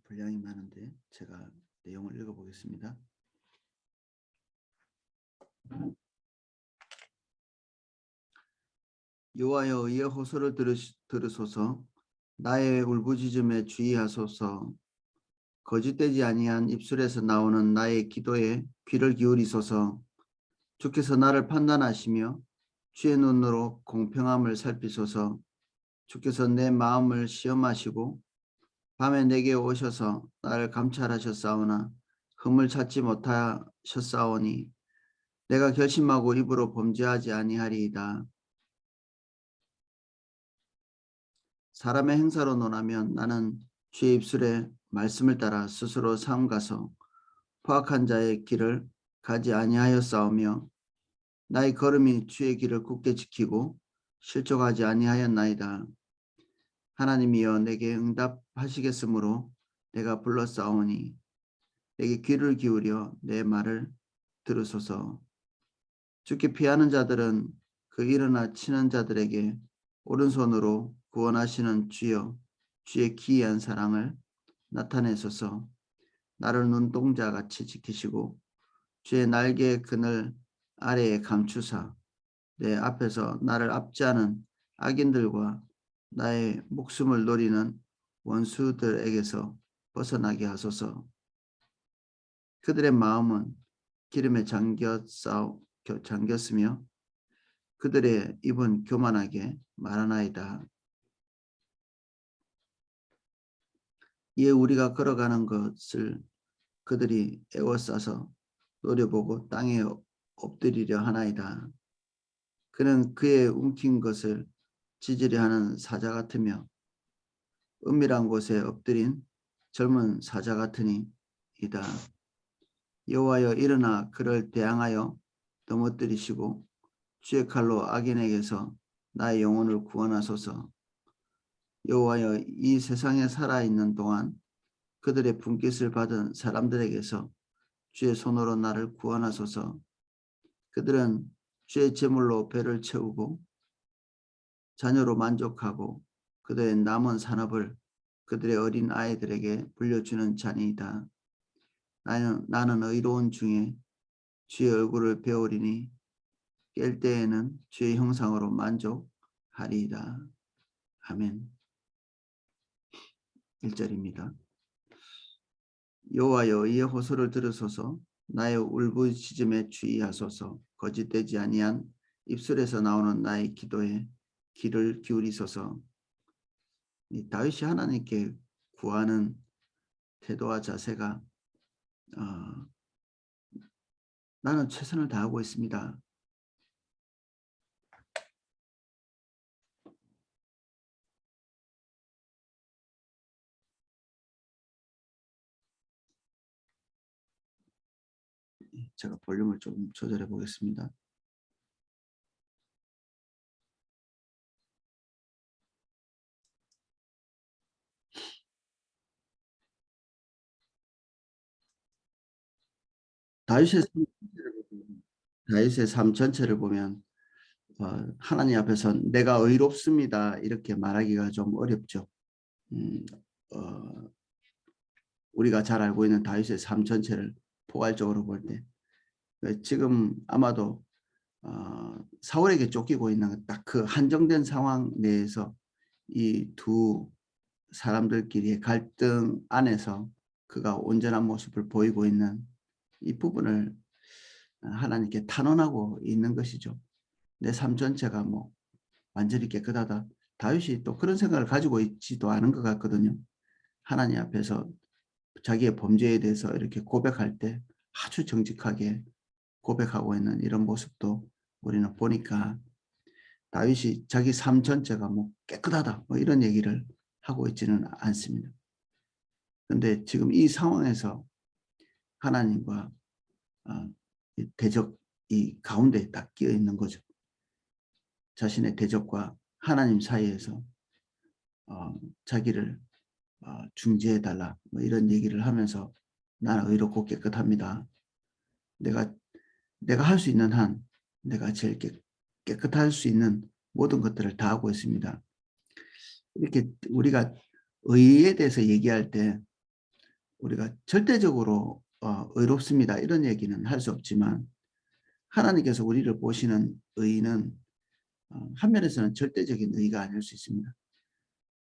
분량이 많은데 제가 내용을 읽어보겠습니다. 여호와여, 의의 호소를 들으소서. 나의 울부짖음에 주의하소서. 거짓되지 아니한 입술에서 나오는 나의 기도에 귀를 기울이소서. 주께서 나를 판단하시며 주의 눈으로 공평함을 살피소서. 주께서 내 마음을 시험하시고 밤에 내게 오셔서 나를 감찰하셨사오나 흠을 찾지 못하셨사오니 내가 결심하고 입으로 범죄하지 아니하리이다. 사람의 행사로 논하면 나는 주의 입술의 말씀을 따라 스스로 삼가서 포악한 자의 길을 가지 아니하였사오며 나의 걸음이 주의 길을 굳게 지키고 실족하지 아니하였나이다. 하나님이여, 내게 응답하시겠으므로 내가 불렀사오니 내게 귀를 기울여 내 말을 들으소서. 주께 피하는 자들은 그 일어나 치는 자들에게 오른손으로 구원하시는 주여, 주의 기이한 사랑을 나타내소서. 나를 눈동자같이 지키시고 주의 날개의 그늘 아래에 감추사 내 앞에서 나를 압제하는 악인들과 나의 목숨을 노리는 원수들에게서 벗어나게 하소서. 그들의 마음은 기름에 잠겼으며 그들의 입은 교만하게 말하나이다. 이에 우리가 걸어가는 것을 그들이 애워싸서 노려보고 땅에 엎드리려 하나이다. 그는 그의 움킨 것을 찢으려 하는 사자 같으며 은밀한 곳에 엎드린 젊은 사자 같으니이다. 여호와여, 일어나 그를 대항하여 넘어뜨리시고 주의 칼로 악인에게서 나의 영혼을 구원하소서. 여호와여, 이 세상에 살아있는 동안 그들의 분깃을 받은 사람들에게서 주의 손으로 나를 구원하소서. 그들은 주의 제물로 배를 채우고 자녀로 만족하고 그들의 남은 산업을 그들의 어린 아이들에게 물려주는 자니이다. 나는 의로운 중에 주의 얼굴을 배우리니 깰 때에는 주의 형상으로 만족하리이다. 아멘. 1절입니다. 여호와여, 이의 호소를 들으소서. 나의 울부짖음에 주의하소서. 거짓되지 아니한 입술에서 나오는 나의 기도에 귀를 기울이소서. 다윗이 하나님께 구하는 태도와 자세가 나는 최선을 다하고 있습니다. 제가 볼륨을 좀 조절해 보겠습니다. 다윗의 삶 전체를 보면 하나님 앞에서 내가 의롭습니다 이렇게 말하기가 좀 어렵죠. 우리가 잘 알고 있는 다윗의 삶 전체를 포괄적으로 볼 때 지금 아마도 사울에게 쫓기고 있는 딱 그 한정된 상황 내에서 이 두 사람들끼리의 갈등 안에서 그가 온전한 모습을 보이고 있는 이 부분을 하나님께 탄원하고 있는 것이죠. 내 삶 전체가 뭐 완전히 깨끗하다. 다윗이 또 그런 생각을 가지고 있지도 않은 것 같거든요. 하나님 앞에서 자기의 범죄에 대해서 이렇게 고백할 때 아주 정직하게 고백하고 있는 이런 모습도 우리는 보니까 다윗이 자기 삶 전체가 뭐 깨끗하다 뭐 이런 얘기를 하고 있지는 않습니다. 그런데 지금 이 상황에서 하나님과 대적이 가운데 딱 끼어 있는 거죠. 자신의 대적과 하나님 사이에서 자기를 중재해달라 뭐 이런 얘기를 하면서 나는 의롭고 깨끗합니다. 내가 할 수 있는 한 내가 제일 깨끗할 수 있는 모든 것들을 다 하고 있습니다. 이렇게 우리가 의에 대해서 얘기할 때 우리가 절대적으로 의롭습니다 이런 얘기는 할 수 없지만 하나님께서 우리를 보시는 의는 한 면에서는 절대적인 의가 아닐 수 있습니다.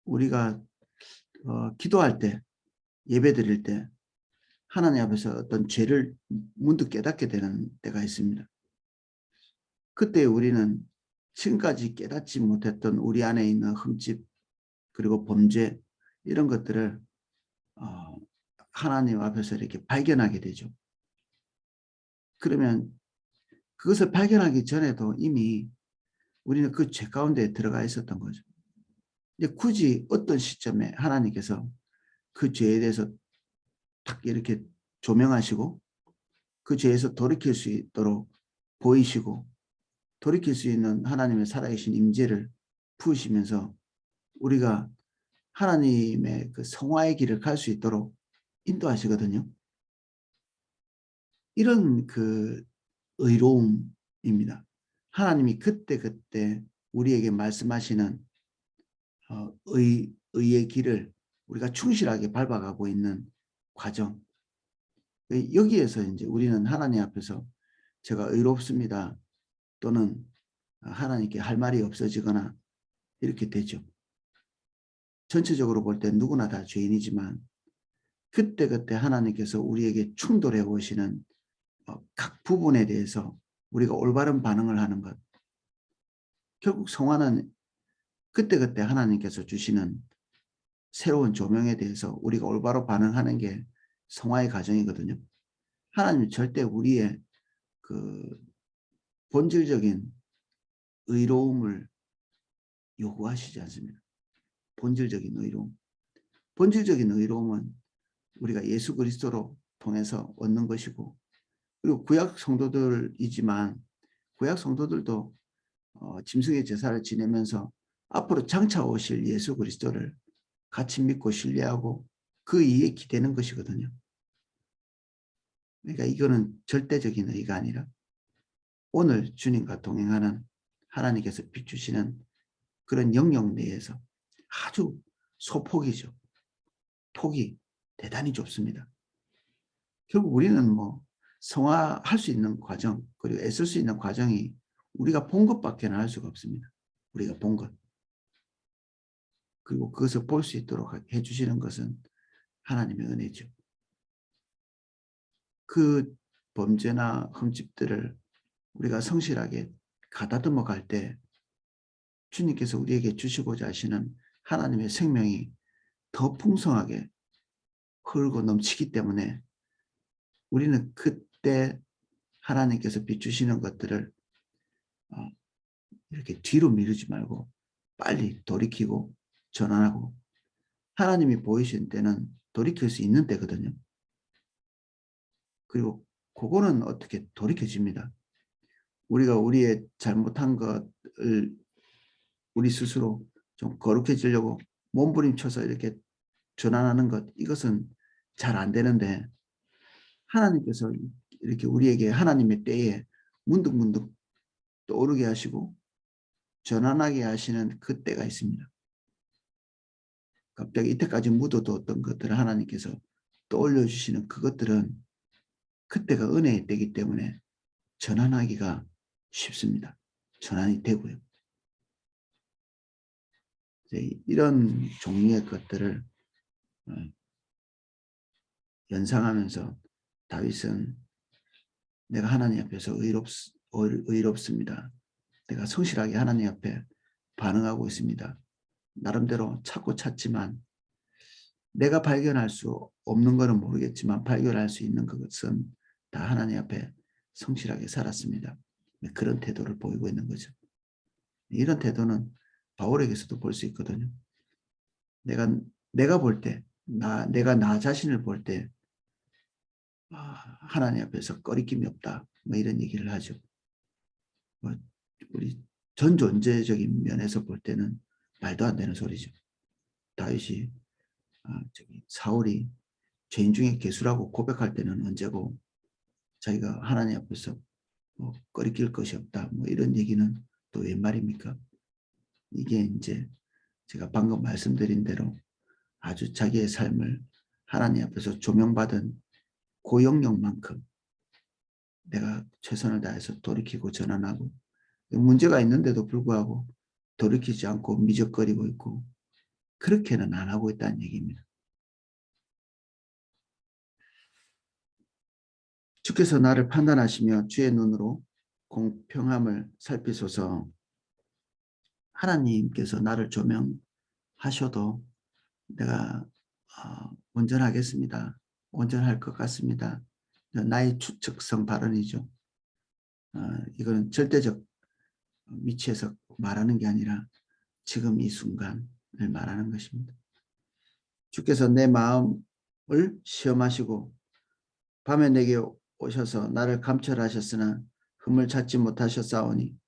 우리가 기도할 때 예배 드릴 때 하나님 앞에서 어떤 죄를 문득 깨닫게 되는 때가 있습니다. 그때 우리는 지금까지 깨닫지 못했던 우리 안에 있는 흠집 그리고 범죄 이런 것들을 하나님 앞에서 이렇게 발견하게 되죠. 그러면 그것을 발견하기 전에도 이미 우리는 그 죄 가운데 들어가 있었던 거죠. 이제 굳이 어떤 시점에 하나님께서 그 죄에 대해서 딱 이렇게 조명하시고 그 죄에서 돌이킬 수 있도록 보이시고 돌이킬 수 있는 하나님의 살아계신 임재를 부으시면서 우리가 하나님의 그 성화의 길을 갈 수 있도록 인도하시거든요. 이런 그 의로움입니다. 하나님이 그때그때 우리에게 말씀하시는 의의 길을 우리가 충실하게 밟아가고 있는 과정. 여기에서 이제 우리는 하나님 앞에서 제가 의롭습니다. 또는 하나님께 할 말이 없어지거나 이렇게 되죠. 전체적으로 볼 때 누구나 다 죄인이지만 그때그때 하나님께서 우리에게 충돌해 오시는 각 부분에 대해서 우리가 올바른 반응을 하는 것. 결국 성화는 그때그때 하나님께서 주시는 새로운 조명에 대해서 우리가 올바로 반응하는 게 성화의 과정이거든요. 하나님은 절대 우리의 그 본질적인 의로움을 요구하시지 않습니다. 본질적인 의로움. 본질적인 의로움은 우리가 예수 그리스도로 통해서 얻는 것이고 그리고 구약 성도들이지만 구약 성도들도 짐승의 제사를 지내면서 앞으로 장차 오실 예수 그리스도를 같이 믿고 신뢰하고 그 의에 기대는 것이거든요. 그러니까 이거는 절대적인 의가 아니라 오늘 주님과 동행하는 하나님께서 비추시는 그런 영역 내에서 아주 소폭이죠. 폭이 대단히 좁습니다. 결국 우리는 뭐 성화할 수 있는 과정 그리고 애쓸 수 있는 과정이 우리가 본 것밖에 할 수가 없습니다. 우리가 본 것. 그리고 그것을 볼 수 있도록 해주시는 것은 하나님의 은혜죠. 그 범죄나 흠집들을 우리가 성실하게 가다듬어 갈 때 주님께서 우리에게 주시고자 하시는 하나님의 생명이 더 풍성하게 흐르고 넘치기 때문에 우리는 그때 하나님께서 비추시는 것들을 이렇게 뒤로 미루지 말고 빨리 돌이키고 전환하고 하나님이 보이신 때는 돌이킬 수 있는 때거든요. 그리고 그거는 어떻게 돌이켜집니다. 우리가 우리의 잘못한 것을 우리 스스로 좀 거룩해지려고 몸부림쳐서 이렇게 전환하는 것 이것은 잘 안 되는데 하나님께서 이렇게 우리에게 하나님의 때에 문득문득 떠오르게 하시고 전환하게 하시는 그 때가 있습니다. 갑자기 이때까지 묻어두었던 것들을 하나님께서 떠올려 주시는 그것들은 그때가 은혜의 때이기 때문에 전환하기가 쉽습니다. 전환이 되고요. 이런 종류의 것들을 연상하면서 다윗은 내가 하나님 앞에서 의롭습니다. 내가 성실하게 하나님 앞에 반응하고 있습니다. 나름대로 찾고 찾지만 내가 발견할 수 없는 것은 모르겠지만 발견할 수 있는 것은 다 하나님 앞에 성실하게 살았습니다. 그런 태도를 보이고 있는 거죠. 이런 태도는 바울에게서도 볼 수 있거든요. 내가 볼 때, 내가 나 자신을 볼 때 하나님 앞에서 꺼리낌이 없다. 뭐 이런 얘기를 하죠. 우리 전 존재적인 면에서 볼 때는 말도 안 되는 소리죠. 다윗이 사울이 죄인 중에 괴수라고 고백할 때는 언제고 자기가 하나님 앞에서 뭐 꺼리낄 것이 없다. 뭐 이런 얘기는 또 웬 말입니까? 이게 이제 제가 방금 말씀드린 대로 아주 자기의 삶을 하나님 앞에서 조명받은 그 영역만큼 내가 최선을 다해서 돌이키고 전환하고, 문제가 있는데도 불구하고 돌이키지 않고 미적거리고 있고 그렇게는 안 하고 있다는 얘기입니다. 주께서 나를 판단하시며 주의 눈으로 공평함을 살피소서. 하나님께서 나를 조명하셔도 내가 온전하겠습니다. 온전할 것 같습니다. 나의 추측성 발언이죠. 이거는 절대적 위치에서 말하는 게 아니라 지금 이 순간을 말하는 것입니다. 주께서 내 마음을 시험하시고 밤에 내게 오셔서 나를 감찰하셨으나 흠을 찾지 못하셨사오니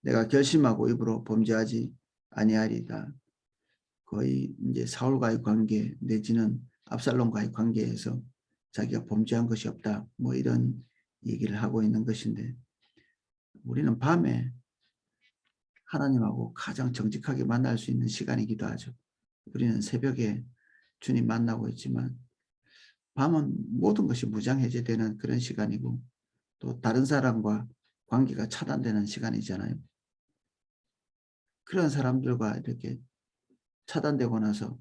내가 결심하고 입으로 범죄하지 아니하리다. 거의 이제 사울과의 관계 내지는 압살롬과의 관계에서 자기가 범죄한 것이 없다, 뭐 이런 얘기를 하고 있는 것인데, 우리는 밤에 하나님하고 가장 정직하게 만날 수 있는 시간이기도 하죠. 우리는 새벽에 주님 만나고 있지만 밤은 모든 것이 무장해제되는 그런 시간이고 또 다른 사람과 관계가 차단되는 시간이잖아요. 그런 사람들과 이렇게 차단되고 나서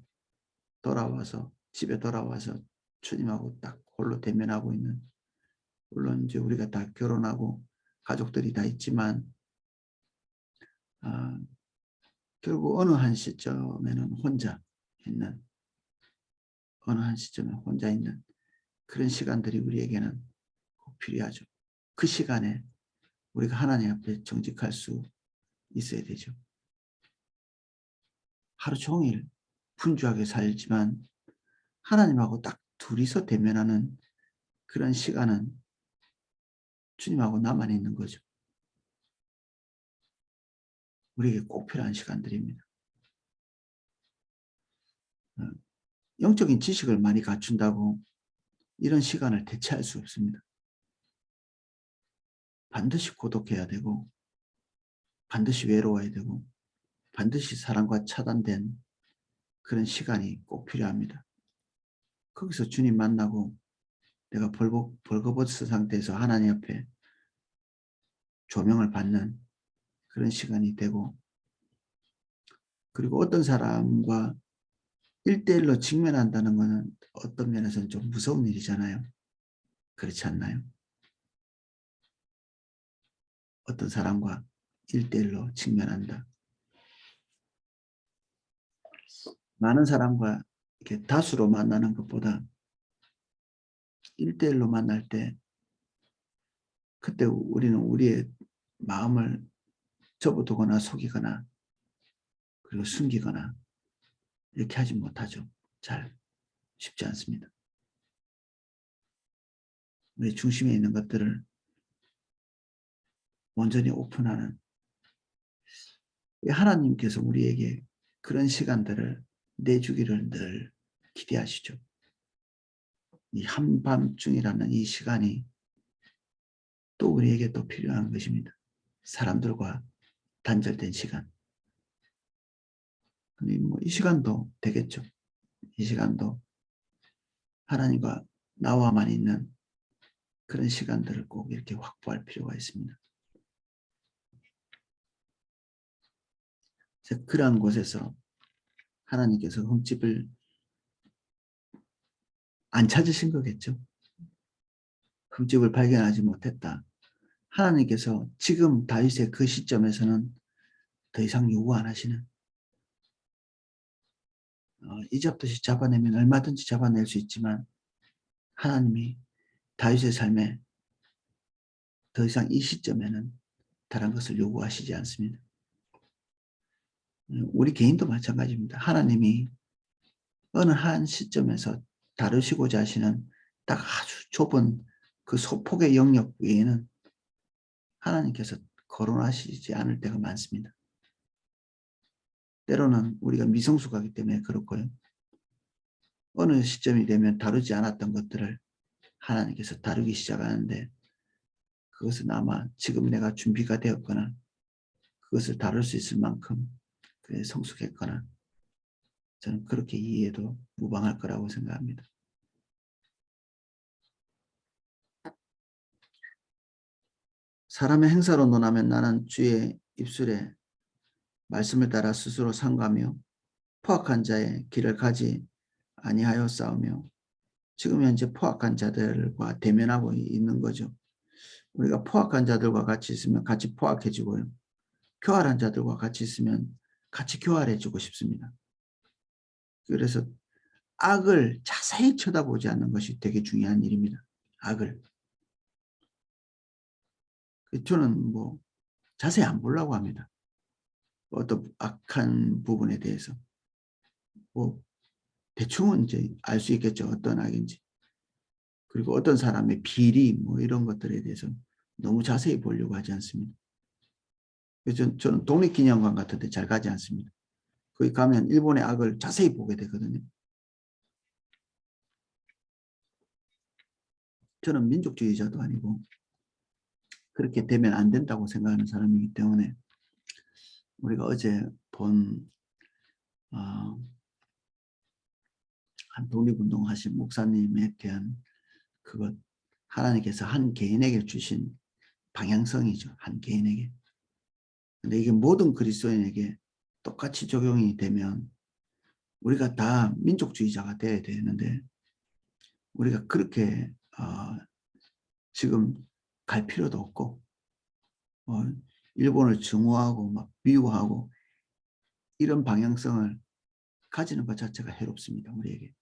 돌아와서 집에 돌아와서 주님하고 딱 홀로 대면하고 있는, 물론 이제 우리가 다 결혼하고 가족들이 다 있지만 결국 어느 한 시점에는 혼자 있는, 어느 한 시점에 혼자 있는 그런 시간들이 우리에게는 꼭 필요하죠. 그 시간에 우리가 하나님 앞에 정직할 수 있어야 되죠. 하루 종일 분주하게 살지만 하나님하고 딱 둘이서 대면하는 그런 시간은 주님하고 나만 있는 거죠. 우리에게 꼭 필요한 시간들입니다. 영적인 지식을 많이 갖춘다고 이런 시간을 대체할 수 없습니다. 반드시 고독해야 되고 반드시 외로워야 되고 반드시 사람과 차단된 그런 시간이 꼭 필요합니다. 거기서 주님 만나고 내가 벌거벗은 상태에서 하나님 앞에 조명을 받는 그런 시간이 되고, 그리고 어떤 사람과 1대1로 직면한다는 것은 어떤 면에서는 좀 무서운 일이잖아요. 그렇지 않나요? 어떤 사람과 1대1로 직면한다. 많은 사람과 이렇게 다수로 만나는 것보다 1대1로 만날 때 그때 우리는 우리의 마음을 접어두거나 속이거나 그리고 숨기거나 이렇게 하지 못하죠. 잘 쉽지 않습니다. 우리 중심에 있는 것들을 온전히 오픈하는, 하나님께서 우리에게 그런 시간들을 내주기를 늘 기대하시죠. 이 한밤중이라는 이 시간이 또 우리에게 또 필요한 것입니다. 사람들과 단절된 시간. 이 시간도 되겠죠. 이 시간도 하나님과 나와만 있는 그런 시간들을 꼭 이렇게 확보할 필요가 있습니다. 그러한 곳에서 하나님께서 흠집을 안 찾으신 거겠죠. 흠집을 발견하지 못했다. 하나님께서 지금 다윗의 그 시점에서는 더 이상 요구 안 하시는, 이잡듯이 잡아내면 얼마든지 잡아낼 수 있지만 하나님이 다윗의 삶에 더 이상 이 시점에는 다른 것을 요구하시지 않습니다. 우리 개인도 마찬가지입니다. 하나님이 어느 한 시점에서 다루시고자 하시는 딱 아주 좁은 그 소폭의 영역 외에는 하나님께서 거론하시지 않을 때가 많습니다. 때로는 우리가 미성숙하기 때문에 그렇고요. 어느 시점이 되면 다루지 않았던 것들을 하나님께서 다루기 시작하는데 그것은 아마 지금 내가 준비가 되었거나 그것을 다룰 수 있을 만큼 성숙했거나 저는 그렇게 이해해도 무방할 거라고 생각합니다. 사람의 행사로 논하면 나는 주의 입술에 말씀을 따라 스스로 상가며 포악한 자의 길을 가지 아니하여 싸우며. 지금 현재 포악한 자들과 대면하고 있는 거죠. 우리가 포악한 자들과 같이 있으면 같이 포악해지고요. 교활한 자들과 같이 있으면 같이 교활해지고 싶습니다. 그래서 악을 자세히 쳐다보지 않는 것이 되게 중요한 일입니다. 악을. 저는 뭐 자세히 안 보려고 합니다. 어떤 악한 부분에 대해서. 뭐 대충은 이제 알 수 있겠죠. 어떤 악인지. 그리고 어떤 사람의 비리 뭐 이런 것들에 대해서 너무 자세히 보려고 하지 않습니다. 그래서 저는 독립기념관 같은 데 잘 가지 않습니다. 거기 가면 일본의 악을 자세히 보게 되거든요. 저는 민족주의자도 아니고 그렇게 되면 안 된다고 생각하는 사람이기 때문에 우리가 어제 본 한 독립운동 하신 목사님에 대한 그것 하나님께서 한 개인에게 주신 방향성이죠. 한 개인에게. 근데 이게 모든 그리스도인에게 똑같이 적용이 되면 우리가 다 민족주의자가 돼야 되는데 우리가 그렇게 지금 갈 필요도 없고 일본을 증오하고 막 미워하고 이런 방향성을 가지는 것 자체가 해롭습니다. 우리에게.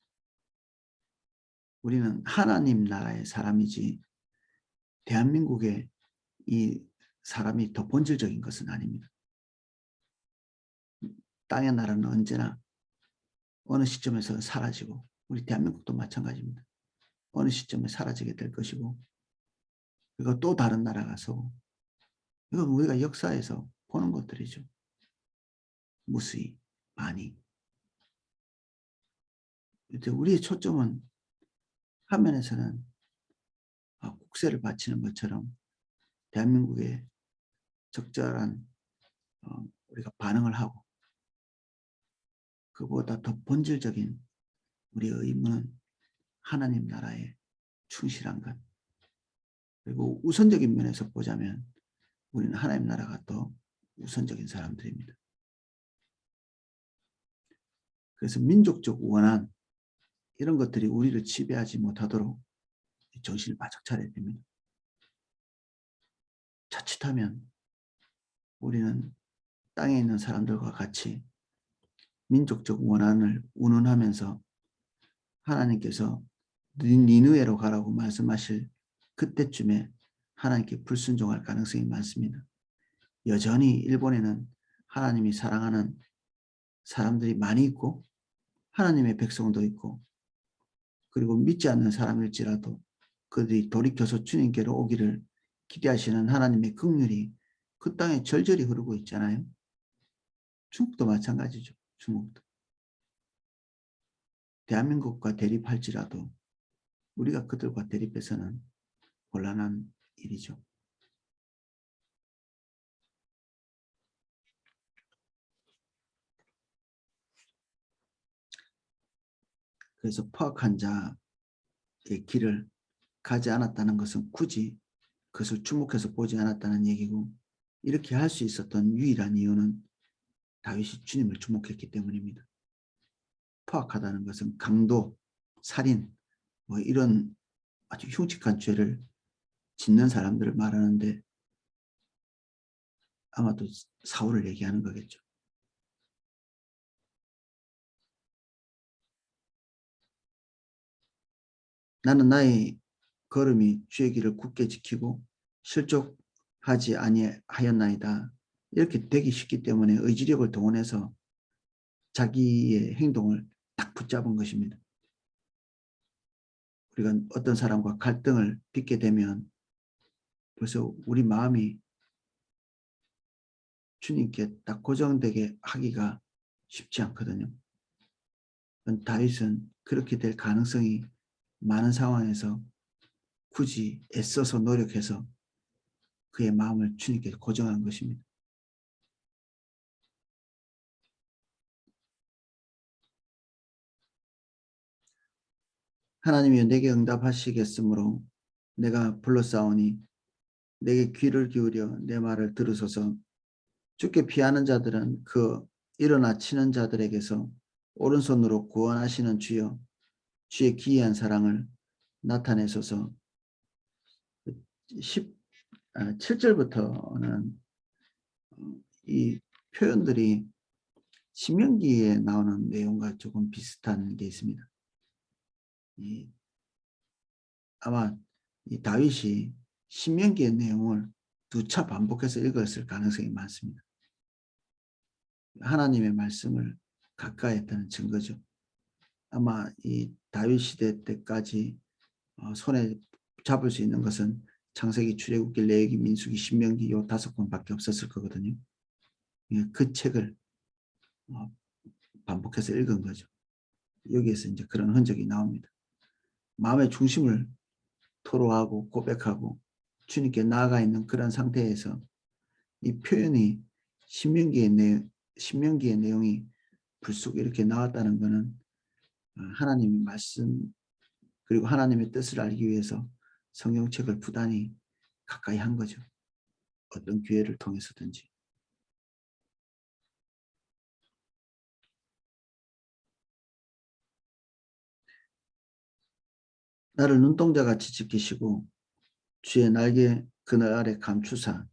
우리는 하나님 나라의 사람이지 대한민국의 이 사람이 더 본질적인 것은 아닙니다. 땅의 나라는 언제나 어느 시점에서 사라지고 우리 대한민국도 마찬가지입니다. 어느 시점에 사라지게 될 것이고 그리고 또 다른 나라가 서고 이건 우리가 역사에서 보는 것들이죠. 무수히 많이. 우리의 초점은 한 면에서는 국세를 바치는 것처럼 대한민국에 적절한 우리가 반응을 하고 그보다 더 본질적인 우리의 의무는 하나님 나라에 충실한 것. 그리고 우선적인 면에서 보자면 우리는 하나님 나라가 더 우선적인 사람들입니다. 그래서 민족적 원한 이런 것들이 우리를 지배하지 못하도록 정신을 바짝 차려야 됩니다. 자칫하면 우리는 땅에 있는 사람들과 같이 민족적 원한을 운운하면서 하나님께서 니느웨로 가라고 말씀하실 그때쯤에 하나님께 불순종할 가능성이 많습니다. 여전히 일본에는 하나님이 사랑하는 사람들이 많이 있고 하나님의 백성도 있고 그리고 믿지 않는 사람일지라도 그들이 돌이켜서 주님께로 오기를 기대하시는 하나님의 긍휼이 그 땅에 절절히 흐르고 있잖아요. 중국도 마찬가지죠. 중국도. 대한민국과 대립할지라도 우리가 그들과 대립해서는 곤란한 일이죠. 그래서 포악한 자의 길을 가지 않았다는 것은 굳이 그것을 주목해서 보지 않았다는 얘기고 이렇게 할 수 있었던 유일한 이유는 다윗이 주님을 주목했기 때문입니다. 포악하다는 것은 강도, 살인 뭐 이런 아주 흉측한 죄를 짓는 사람들을 말하는데 아마도 사울을 얘기하는 거겠죠. 나는 나의 걸음이 주의 길을 굳게 지키고 실족하지 아니하였나이다. 이렇게 되기 쉽기 때문에 의지력을 동원해서 자기의 행동을 딱 붙잡은 것입니다. 우리가 어떤 사람과 갈등을 빚게 되면 벌써 우리 마음이 주님께 딱 고정되게 하기가 쉽지 않거든요. 다윗은 그렇게 될 가능성이 많은 상황에서 굳이 애써서 노력해서 그의 마음을 주님께 고정한 것입니다. 하나님이 내게 응답하시겠으므로 내가 불러싸우니 내게 귀를 기울여 내 말을 들으소서. 주께 피하는 자들은 그 일어나 치는 자들에게서 오른손으로 구원하시는 주여, 주의 기이한 사랑을 나타내소서. 7절부터는 이 표현들이 신명기에 나오는 내용과 조금 비슷한 게 있습니다. 아마 이 다윗이 신명기의 내용을 2차 반복해서 읽었을 가능성이 많습니다. 하나님의 말씀을 가까이 했다는 증거죠. 아마 이 다윗 시대 때까지 손에 잡을 수 있는 것은 창세기, 출애굽기, 레위기, 민수기, 신명기 요 5권밖에 없었을 거거든요. 그 책을 반복해서 읽은 거죠. 여기에서 이제 그런 흔적이 나옵니다. 마음의 중심을 토로하고 고백하고 주님께 나아가 있는 그런 상태에서 이 표현이 신명기의 내용이 불쑥 이렇게 나왔다는 것은 하나님의 말씀 그리고 하나님의 뜻을 알기 위해서 성경책을 부단히 가까이 한 거죠. 어떤 기회를 통해서든지. 나를 눈동자같이 지키시고 주의 날개 그늘 아래 감추사.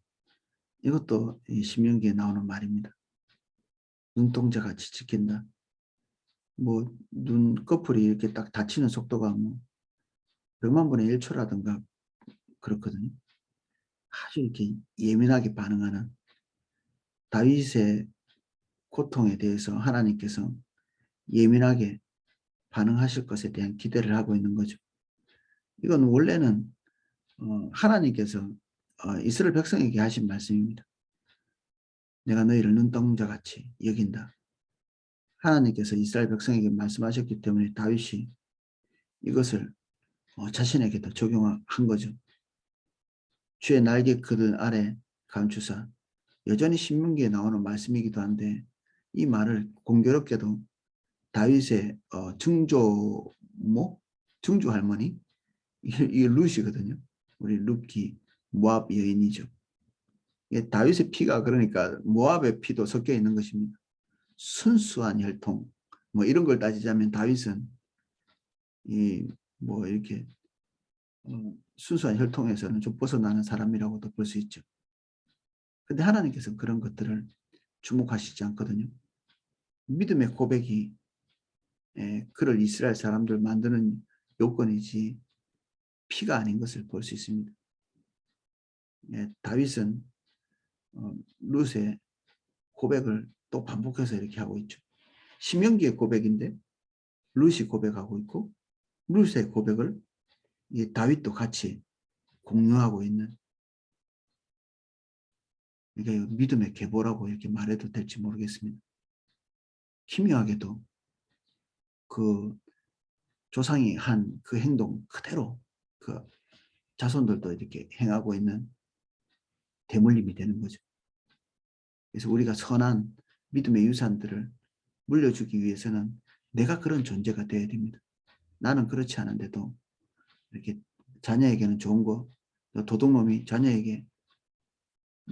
이것도 이 신명기에 나오는 말입니다. 눈동자같이 지킨다. 뭐 눈꺼풀이 이렇게 딱 닫히는 속도가 뭐 100만 분의 1초라든가 그렇거든요. 아주 이렇게 예민하게 반응하는 다윗의 고통에 대해서 하나님께서 예민하게 반응하실 것에 대한 기대를 하고 있는 거죠. 이건 원래는 하나님께서 이스라엘 백성에게 하신 말씀입니다. 내가 너희를 눈동자같이 여긴다. 하나님께서 이스라엘 백성에게 말씀하셨기 때문에 다윗이 이것을 자신에게도 적용한 거죠. 주의 날개 그늘 아래 감추사. 여전히 신명기에 나오는 말씀이기도 한데 이 말을 공교롭게도 다윗의 증조모, 증조 할머니 이게 룻이거든요. 우리 룻기 모압 여인이죠. 이게 다윗의 피가 그러니까 모압의 피도 섞여 있는 것입니다. 순수한 혈통 뭐 이런 걸 따지자면 다윗은 이 뭐 이렇게 순수한 혈통에서는 좀 벗어나는 사람이라고도 볼 수 있죠. 근데 하나님께서는 그런 것들을 주목하시지 않거든요. 믿음의 고백이 그를 이스라엘 사람들 만드는 요건이지 피가 아닌 것을 볼 수 있습니다. 다윗은 룻의 고백을 또 반복해서 이렇게 하고 있죠. 신명기의 고백인데 룻이 고백하고 있고 룻의 고백을 다윗도 같이 공유하고 있는 이게 믿음의 계보라고 이렇게 말해도 될지 모르겠습니다. 기묘하게도 그 조상이 한 그 행동 그대로 그 자손들도 이렇게 행하고 있는 대물림이 되는 거죠. 그래서 우리가 선한 믿음의 유산들을 물려주기 위해서는 내가 그런 존재가 되어야 됩니다. 나는 그렇지 않은데도 이렇게 자녀에게는 좋은 거, 도둑놈이 자녀에게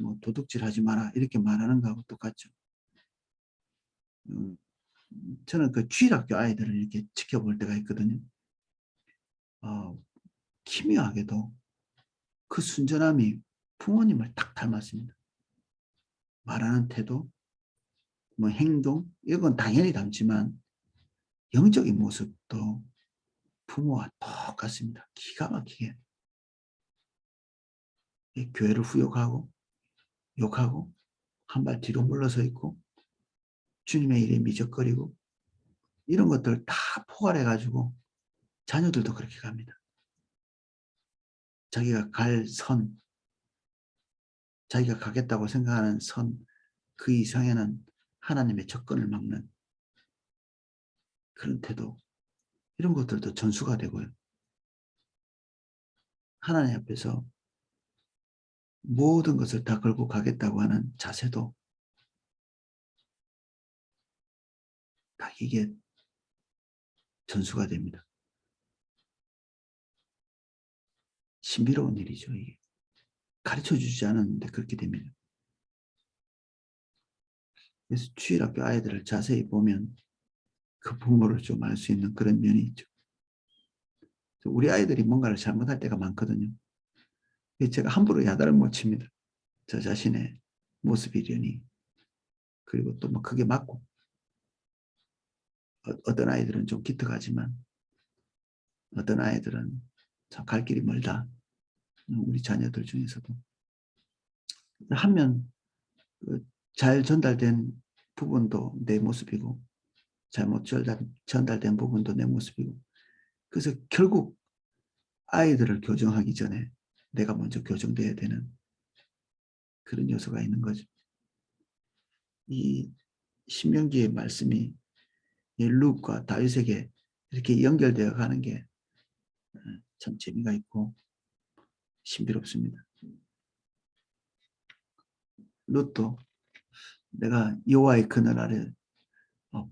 뭐 도둑질하지 마라 이렇게 말하는 거하고 똑같죠. 저는 그 주일학교 아이들을 이렇게 지켜볼 때가 있거든요. 기묘하게도 그 순전함이 부모님을 딱 닮았습니다. 말하는 태도, 뭐 행동 이건 당연히 닮지만 영적인 모습도 부모와 똑같습니다. 기가 막히게 교회를 후욕하고 욕하고 한 발 뒤로 물러서 있고 주님의 일에 미적거리고 이런 것들을 다 포괄해가지고 자녀들도 그렇게 갑니다. 자기가 갈 선, 자기가 가겠다고 생각하는 선 그 이상에는 하나님의 접근을 막는 그런 태도 이런 것들도 전수가 되고요. 하나님 앞에서 모든 것을 다 걸고 가겠다고 하는 자세도 다 이게 전수가 됩니다. 신비로운 일이죠. 이게 가르쳐 주지 않았는데 그렇게 됩니다. 그래서 주일학교 아이들을 자세히 보면 그 부모를 좀 알 수 있는 그런 면이 있죠. 우리 아이들이 뭔가를 잘못할 때가 많거든요. 제가 함부로 야단을 못 칩니다. 저 자신의 모습이려니. 그리고 또 뭐 그게 맞고 어떤 아이들은 좀 기특하지만 어떤 아이들은 참 갈 길이 멀다. 우리 자녀들 중에서도 하면 잘 전달된 부분도 내 모습이고 잘못 전달된 부분도 내 모습이고, 그래서 결국 아이들을 교정하기 전에 내가 먼저 교정돼야 되는 그런 요소가 있는 거죠. 이 신명기의 말씀이 이 룻과 다윗에게 이렇게 연결되어 가는 게 참 재미가 있고 신비롭습니다. 룻도 내가 여호와의 그늘 아래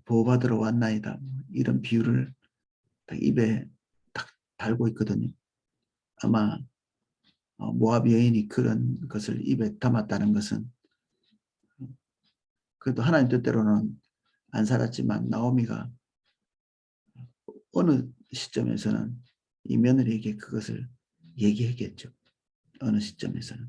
보호받으러 왔나이다, 이런 비유를 딱 입에 딱 달고 있거든요. 아마 모압 여인이 그런 것을 입에 담았다는 것은 그래도 하나님 뜻대로는 안 살았지만 나오미가 어느 시점에서는 이 며느리에게 그것을 얘기했겠죠. 어느 시점에서는.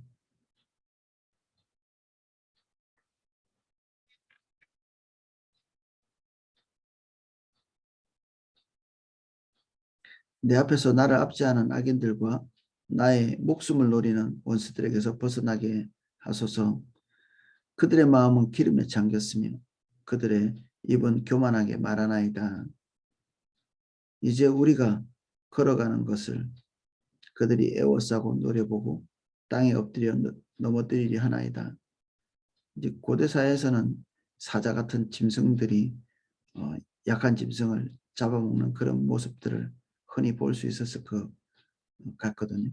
내 앞에서 나를 압제하는 악인들과 나의 목숨을 노리는 원수들에게서 벗어나게 하소서. 그들의 마음은 기름에 잠겼으며 그들의 입은 교만하게 말하나이다. 이제 우리가 걸어가는 것을 그들이 애워싸고 노려보고 땅에 엎드려 넘어뜨리려 하나이다. 이제 고대 사회에서는 사자 같은 짐승들이 약한 짐승을 잡아먹는 그런 모습들을 흔히 볼 수 있었을 것 같거든요.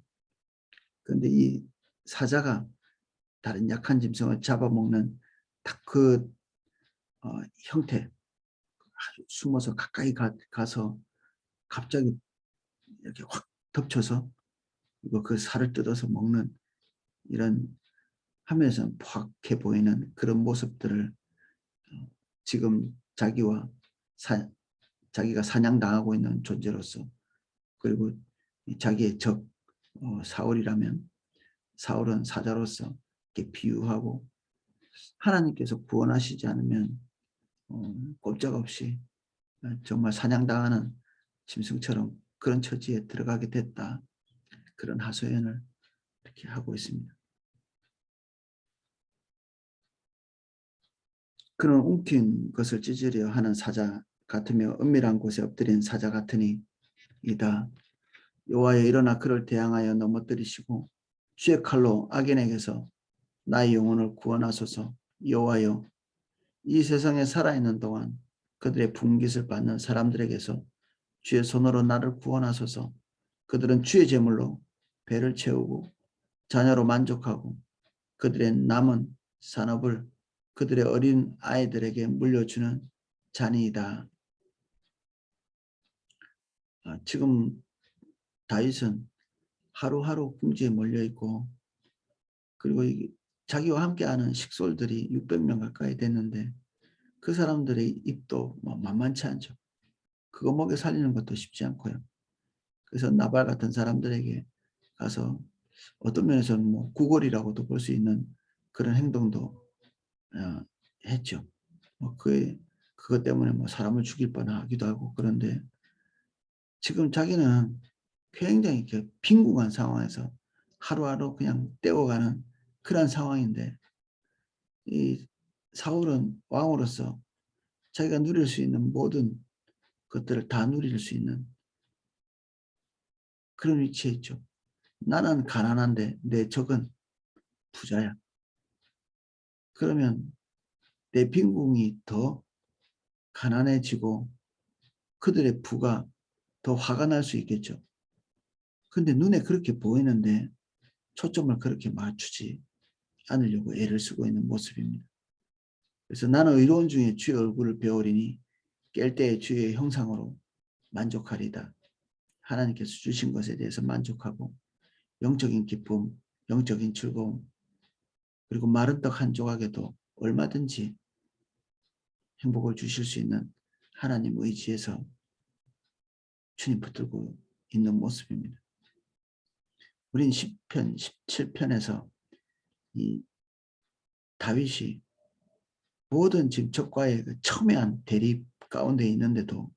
그런데 이 사자가 다른 약한 짐승을 잡아먹는 딱 그 형태, 아주 숨어서 가까이 가서 갑자기 이렇게 확 덮쳐서 그 살을 뜯어서 먹는 이런 하면서 포악해 보이는 그런 모습들을 지금 자기가 사냥당하고 있는 존재로서, 그리고 자기의 적 사울이라면 사울은 사자로서 이렇게 비유하고 하나님께서 구원하시지 않으면 꼼짝없이 정말 사냥당하는 짐승처럼 그런 처지에 들어가게 됐다. 그런 하소연을 이렇게 하고 있습니다. 그는 움킨 것을 찢으려 하는 사자 같으며 은밀한 곳에 엎드린 사자 같으니 이다. 여호와여, 일어나 그를 대항하여 넘어뜨리시고 주의 칼로 악인에게서 나의 영혼을 구원하소서. 여호와여, 이 세상에 살아있는 동안 그들의 분깃을 받는 사람들에게서 주의 손으로 나를 구원하소서. 그들은 주의 제물로 배를 채우고 자녀로 만족하고 그들의 남은 산업을 그들의 어린 아이들에게 물려주는 잔이이다. 지금 다윗은 하루하루 궁지에 몰려있고, 그리고 자기와 함께하는 식솔들이 600명 가까이 됐는데 그 사람들의 입도 만만치 않죠. 그거 먹여 살리는 것도 쉽지 않고요. 그래서 나발 같은 사람들에게 가서 어떤 면에서는 구걸이라고도 볼 수 있는 그런 행동도 했죠. 그것 때문에 사람을 죽일 뻔하기도 하고. 그런데 지금 자기는 굉장히 이렇게 빈궁한 상황에서 하루하루 그냥 때워가는 그런 상황인데, 이 사울은 왕으로서 자기가 누릴 수 있는 모든 것들을 다 누릴 수 있는 그런 위치에 있죠. 나는 가난한데 내 적은 부자야. 그러면 내 빈궁이 더 가난해지고 그들의 부가 더 화가 날 수 있겠죠. 근데 눈에 그렇게 보이는데 초점을 그렇게 맞추지 않으려고 애를 쓰고 있는 모습입니다. 그래서 나는 의로운 중에 주의 얼굴을 배우리니 깰 때의 주의 형상으로 만족하리다. 하나님께서 주신 것에 대해서 만족하고 영적인 기쁨, 영적인 즐거움, 그리고 마른 떡 한 조각에도 얼마든지 행복을 주실 수 있는 하나님 의지에서 주님 붙들고 있는 모습입니다. 우린 10편, 17편에서 이 다윗이 모든 지금 적과의 그 첨예한 대립 가운데 있는데도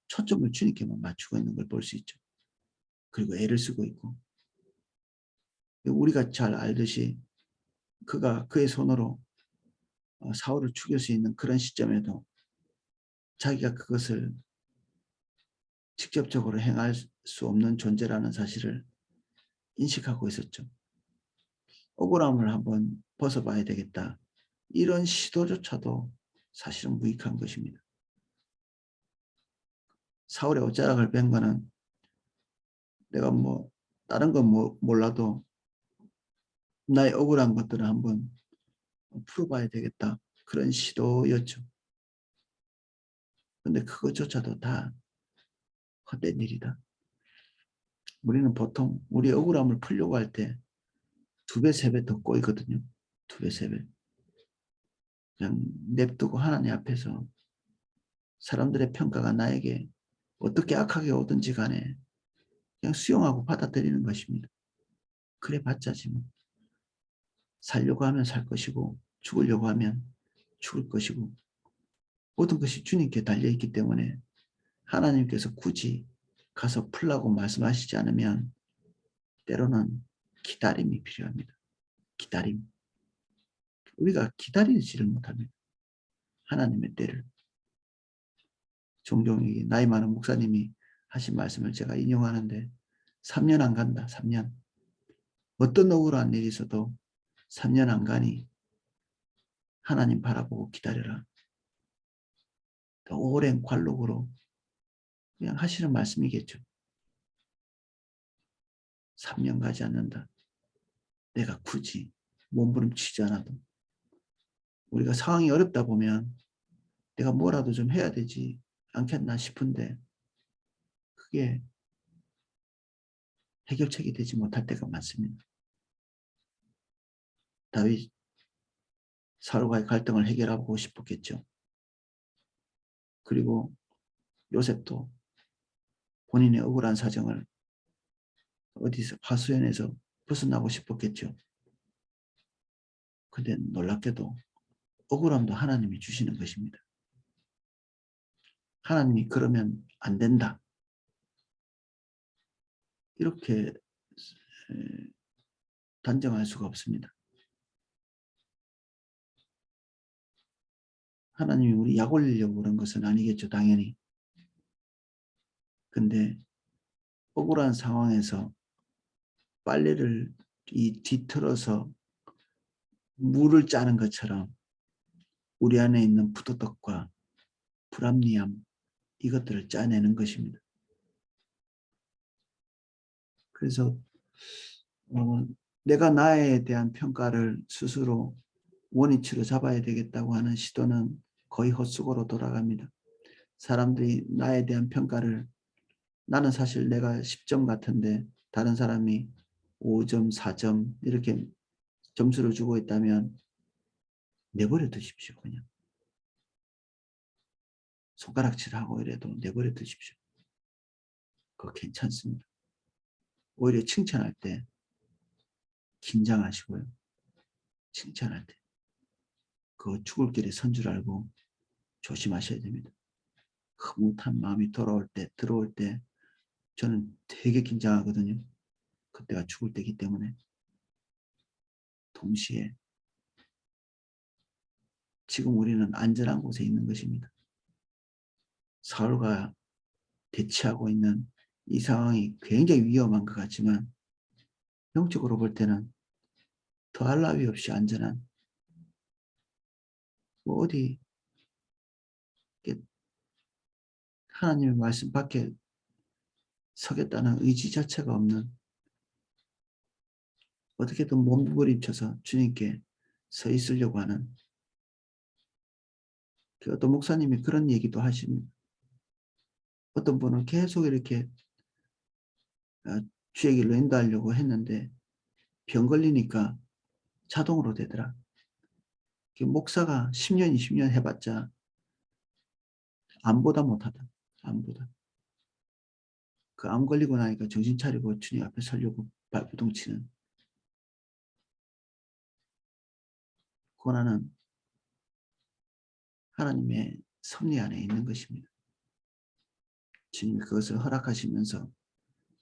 초점을 주님께만 맞추고 있는 걸 볼 수 있죠. 그리고 애를 쓰고 있고, 우리가 잘 알듯이 그가 그의 손으로 사울을 죽일 수 있는 그런 시점에도 자기가 그것을 직접적으로 행할 수 없는 존재라는 사실을 인식하고 있었죠. 억울함을 한번 벗어봐야 되겠다. 이런 시도조차도 사실은 무익한 것입니다. 사울의 옷자락을 뺀 거는 내가 뭐 다른 건 몰라도 나의 억울한 것들을 한번 풀어봐야 되겠다. 그런 시도였죠. 근데 그것조차도 다 헛된 일이다. 우리는 보통 우리 억울함을 풀려고 할 때 2배, 3배 더 꼬이거든요. 2배, 3배. 그냥 냅두고 하나님 앞에서 사람들의 평가가 나에게 어떻게 악하게 오든지 간에 그냥 수용하고 받아들이는 것입니다. 그래 봤자지 뭐. 살려고 하면 살 것이고 죽으려고 하면 죽을 것이고 모든 것이 주님께 달려있기 때문에 하나님께서 굳이 가서 풀라고 말씀하시지 않으면 때로는 기다림이 필요합니다. 기다림. 우리가 기다리지를 못합니다. 하나님의 때를. 종종 나이 많은 목사님이 하신 말씀을 제가 인용하는데 3년 안 간다. 3년. 어떤 억울한 일이 있어도 3년 안 가니 하나님 바라보고 기다려라. 더 오랜 관록으로 그냥 하시는 말씀이겠죠. 3년 가지 않는다. 내가 굳이 몸부림치지 않아도 우리가 상황이 어렵다 보면 내가 뭐라도 좀 해야 되지 않겠나 싶은데 그게 해결책이 되지 못할 때가 많습니다. 다윗 사울과의 갈등을 해결하고 싶었겠죠. 그리고 요셉도 본인의 억울한 사정을 어디서 하수연에서 벗어나고 싶었겠죠. 근데 놀랍게도 억울함도 하나님이 주시는 것입니다. 하나님이 그러면 안 된다. 이렇게 단정할 수가 없습니다. 하나님이 우리 약 올리려고 그런 것은 아니겠죠. 당연히. 근데 억울한 상황에서 빨래를 뒤틀어서 물을 짜는 것처럼 우리 안에 있는 부도덕과 불합리함 이것들을 짜내는 것입니다. 그래서 내가 나에 대한 평가를 스스로 원위치로 잡아야 되겠다고 하는 시도는 거의 헛수고로 돌아갑니다. 사람들이 나에 대한 평가를 나는 사실 내가 10점 같은데 다른 사람이 5점, 4점 이렇게 점수를 주고 있다면 내버려 두십시오. 그냥 손가락질하고 이래도 내버려 두십시오. 그거 괜찮습니다. 오히려 칭찬할 때 긴장하시고요. 칭찬할 때 그거 죽을 길에 선 줄 알고 조심하셔야 됩니다. 흐뭇한 마음이 들어올 때 저는 되게 긴장하거든요. 그때가 죽을 때이기 때문에. 동시에 지금 우리는 안전한 곳에 있는 것입니다. 사울과 대치하고 있는 이 상황이 굉장히 위험한 것 같지만 영적으로 볼 때는 더할 나위 없이 안전한 뭐 어디 하나님의 말씀 밖에 서겠다는 의지 자체가 없는 어떻게든 몸부림쳐서 주님께 서 있으려고 하는 어떤 목사님이 그런 얘기도 하십니다. 어떤 분은 계속 이렇게 주의 길로 인도하려고 했는데 병 걸리니까 자동으로 되더라. 목사가 10년, 20년 해봤자 암보다 못하다. 암보다. 그 암 걸리고 나니까 정신 차리고 주님 앞에 서려고 발부둥 치는 고난은 하나님의 섭리 안에 있는 것입니다. 주님이 그것을 허락하시면서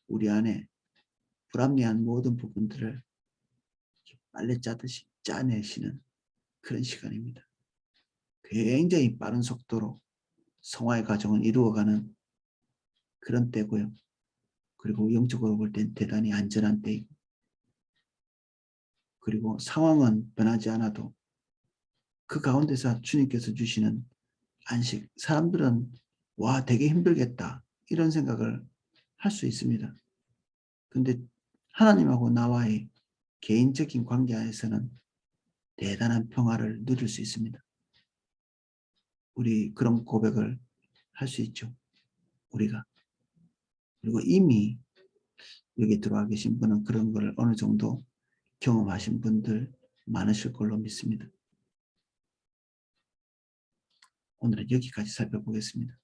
우리 안에 불합리한 모든 부분들을 빨래 짜듯이 짜내시는 그런 시간입니다. 굉장히 빠른 속도로 성화의 과정을 이루어가는 그런 때고요. 그리고 영적으로 볼 땐 대단히 안전한 때이고, 그리고 상황은 변하지 않아도 그 가운데서 주님께서 주시는 안식, 사람들은 와 되게 힘들겠다 이런 생각을 할 수 있습니다. 근데 하나님하고 나와의 개인적인 관계 안에서는 대단한 평화를 누릴 수 있습니다. 우리 그런 고백을 할 수 있죠. 우리가. 그리고 이미 여기 들어와 계신 분은 그런 걸 어느 정도 경험하신 분들 많으실 걸로 믿습니다. 오늘은 여기까지 살펴보겠습니다.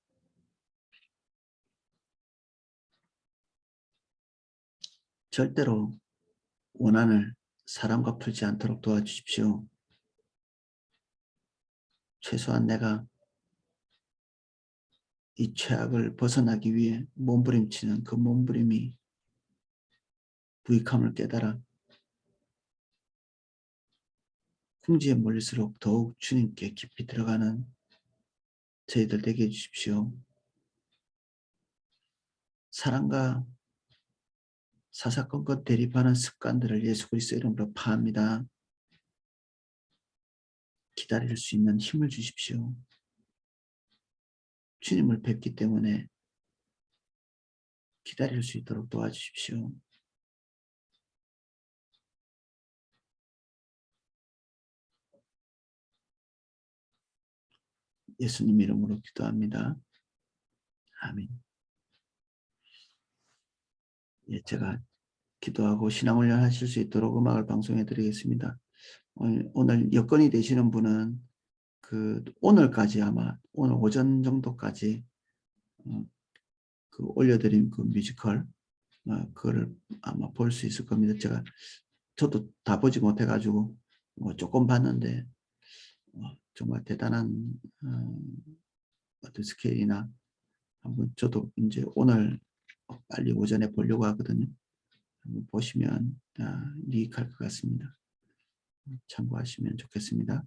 절대로 원한을 사람과 풀지 않도록 도와주십시오. 최소한 내가 이 최악을 벗어나기 위해 몸부림치는 그 몸부림이 부익함을 깨달아 궁지에 몰릴수록 더욱 주님께 깊이 들어가는 저희들 되게 해주십시오. 사랑과 사사건건 대립하는 습관들을 예수 그리스도 이름으로 파합니다. 기다릴 수 있는 힘을 주십시오. 주님을 뵙기 때문에 기다릴 수 있도록 도와주십시오. 예수님 이름으로 기도합니다. 아멘. 예, 제가 기도하고 신앙훈련 하실 수 있도록 음악을 방송해 드리겠습니다. 오늘 여건이 되시는 분은 오늘까지 아마 오늘 오전 정도까지 올려드린 그 뮤지컬 그거를 아마 볼 수 있을 겁니다. 저도 다 보지 못해가지고 조금 봤는데 정말 대단한 어떤 스케일이나 한번 저도 이제 오늘 빨리 오전에 보려고 하거든요. 한번 보시면 유익할 것 같습니다. 참고하시면 좋겠습니다.